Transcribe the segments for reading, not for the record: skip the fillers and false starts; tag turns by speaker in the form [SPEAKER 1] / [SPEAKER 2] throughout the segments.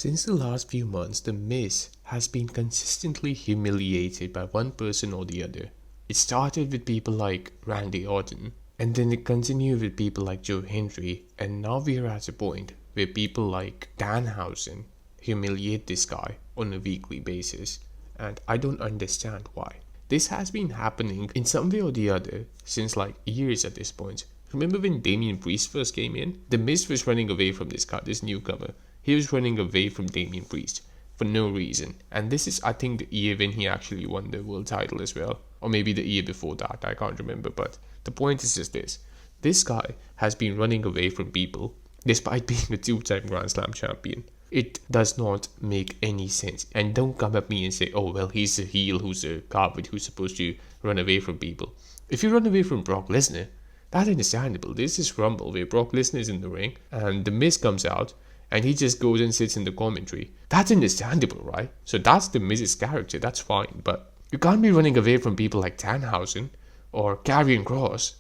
[SPEAKER 1] Since the last few months, The Miz has been consistently humiliated by one person or the other. It started with people like Randy Orton, and then it continued with people like Joe Hendry, and now we are at a point where people like Danhausen humiliate this guy on a weekly basis, and I don't understand why. This has been happening in some way or the other since like years at this point. Remember when Damian Priest first came in? The Miz was running away from this guy, this newcomer. He was running away from Damian Priest for no reason. And this is, I think, the year when he actually won the world title as well. Or maybe the year before that, I can't remember. But the point is just this. This guy has been running away from people despite being a two-time Grand Slam champion. It does not make any sense. And don't come at me and say, oh, well, he's a heel who's a coward who's supposed to run away from people. If you run away from Brock Lesnar, that's understandable. This is Rumble where Brock Lesnar is in the ring and The Miz comes out and he just goes and sits in the commentary. That's understandable, right? So that's The Miz's character, that's fine. But you can't be running away from people like Danhausen or Karrion Kross.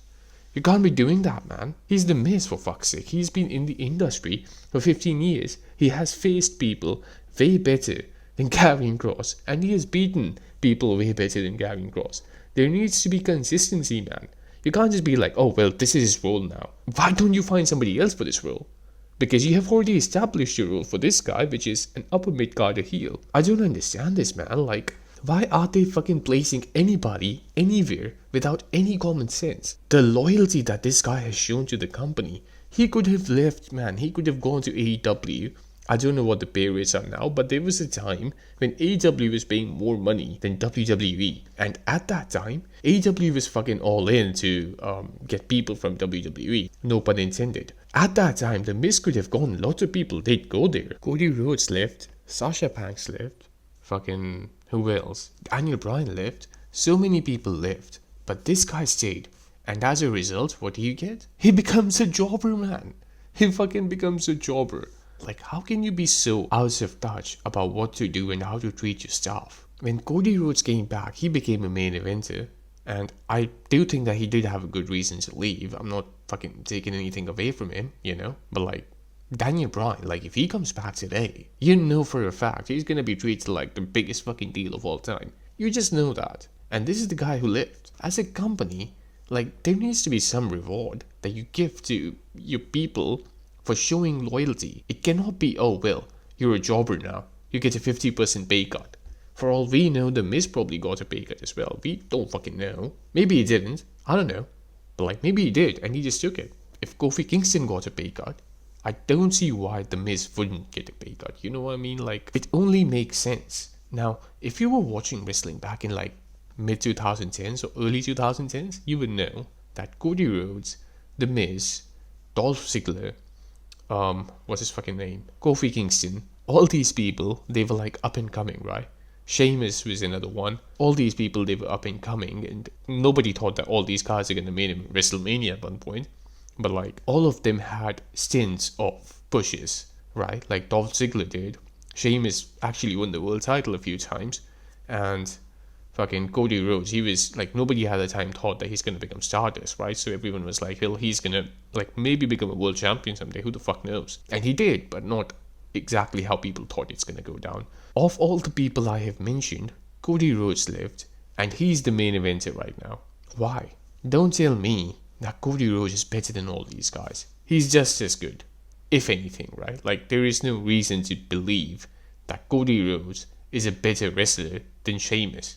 [SPEAKER 1] You can't be doing that, man. He's The Miz, for fuck's sake. He's been in the industry for 15 years. He has faced people way better than Karrion Kross, and he has beaten people way better than Karrion Kross. There needs to be consistency, man. You can't just be like, oh, well, this is his role now. Why don't you find somebody else for this role? Because you have already established your role for this guy, which is an upper mid-carder heel. I don't understand this, man. Like, why are they fucking placing anybody anywhere without any common sense? The loyalty that this guy has shown to the company, he could have left, man. He could have gone to AEW. I don't know what the pay rates are now, but there was a time when AEW was paying more money than WWE. And at that time, AEW was fucking all in to get people from WWE. No pun intended. At that time, The Miz could have gone. Lots of people did go there. Cody Rhodes left. Sasha Banks left. Fucking who else? Daniel Bryan left. So many people left. But this guy stayed. And as a result, what do you get? He becomes a jobber, man. He fucking becomes a jobber. Like, how can you be so out of touch about what to do and how to treat your staff? When Cody Rhodes came back, he became a main eventer. And I do think that he did have a good reason to leave. I'm not fucking taking anything away from him, you know? But like, Daniel Bryan, like, if he comes back today, you know for a fact he's gonna be treated like the biggest fucking deal of all time. You just know that. And this is the guy who left. As a company, like, there needs to be some reward that you give to your people for showing loyalty. It cannot be, oh, well, you're a jobber now. You get a 50% pay cut. For all we know, The Miz probably got a pay cut as well. We don't fucking know. Maybe he didn't. I don't know. But like, maybe he did and he just took it. If Kofi Kingston got a pay cut, I don't see why The Miz wouldn't get a pay cut. You know what I mean? Like, it only makes sense. Now, if you were watching wrestling back in like mid 2010s or early 2010s, you would know that Cody Rhodes, The Miz, Dolph Ziggler, what's his fucking name? Kofi Kingston. All these people, they were like up and coming, right? Sheamus was another one. All these people, they were up and coming, and nobody thought that all these guys are gonna make him WrestleMania at one point. But like, all of them had stints of pushes, right? Like Dolph Ziggler did. Sheamus actually won the world title a few times, and fucking Cody Rhodes, he was like, nobody had the time thought that he's gonna become Stardust, right? So everyone was like, hell, he's gonna like maybe become a world champion someday. Who the fuck knows? And he did, but not exactly how people thought it's gonna go down. Of all the people I have mentioned, Cody Rhodes left, and he's the main eventer right now. Why? Don't tell me that Cody Rhodes is better than all these guys. He's just as good, if anything, right? Like, there is no reason to believe that Cody Rhodes is a better wrestler than Sheamus.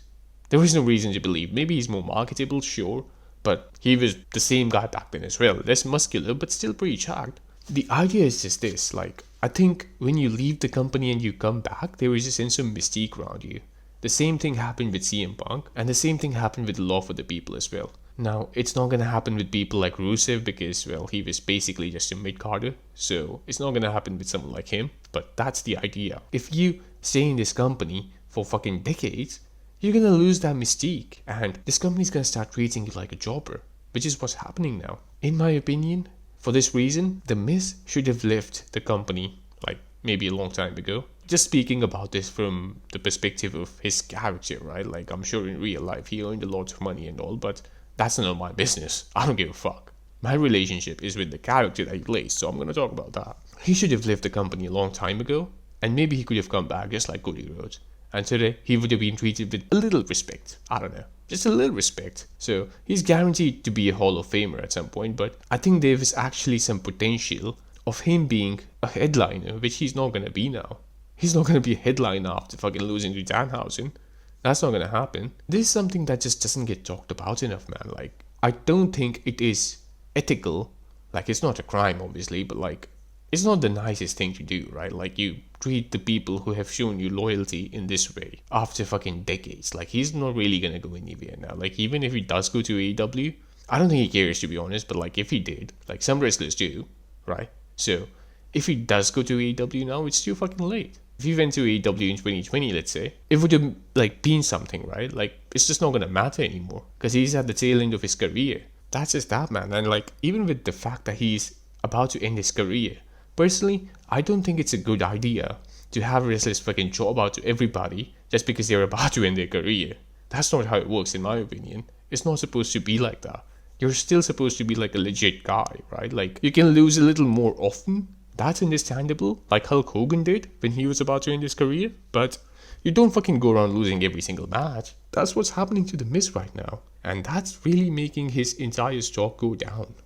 [SPEAKER 1] There is no reason to believe. Maybe he's more marketable, sure, but he was the same guy back then as well. Less muscular, but still pretty jacked. The idea is just this, like, I think when you leave the company and you come back, there is a sense of mystique around you. The same thing happened with CM Punk, and the same thing happened with Law for the People as well. Now, it's not going to happen with people like Rusev because, well, he was basically just a mid-carder, so it's not going to happen with someone like him, but that's the idea. If you stay in this company for fucking decades, you're going to lose that mystique, and this company's going to start treating you like a jobber, which is what's happening now. In my opinion, for this reason, The Miz should have left the company, like, maybe a long time ago. Just speaking about this from the perspective of his character, right? Like, I'm sure in real life he earned a lot of money and all, but that's none of my business. I don't give a fuck. My relationship is with the character that he plays, so I'm gonna talk about that. He should have left the company a long time ago, and maybe he could have come back just like Cody Rhodes. And today he would have been treated with a little respect. I don't know, just a little respect. So he's guaranteed to be a Hall of Famer at some point, but I think there is actually some potential of him being a headliner, which he's not going to be now. He's not going to be a headliner after fucking losing to Danhausen. That's not going to happen. This is something that just doesn't get talked about enough, man. Like, I don't think it is ethical. Like, it's not a crime, obviously, but like, it's not the nicest thing to do, right? Like, you treat the people who have shown you loyalty in this way after fucking decades. Like, he's not really going to go anywhere now. Like, even if he does go to AEW, I don't think he cares, to be honest, but like, if he did, like, some wrestlers do, right? So, if he does go to AEW now, it's too fucking late. If he went to AEW in 2020, let's say, it would have like been something, right? Like, it's just not gonna matter anymore because he's at the tail end of his career. That's just that, man. And like, even with the fact that he's about to end his career, personally, I don't think it's a good idea to have wrestlers fucking job out to everybody just because they're about to end their career. That's not how it works, in my opinion. It's not supposed to be like that. You're still supposed to be like a legit guy, right? Like, you can lose a little more often. That's understandable, like Hulk Hogan did when he was about to end his career, but you don't fucking go around losing every single match. That's what's happening to The Miz right now, and that's really making his entire stock go down.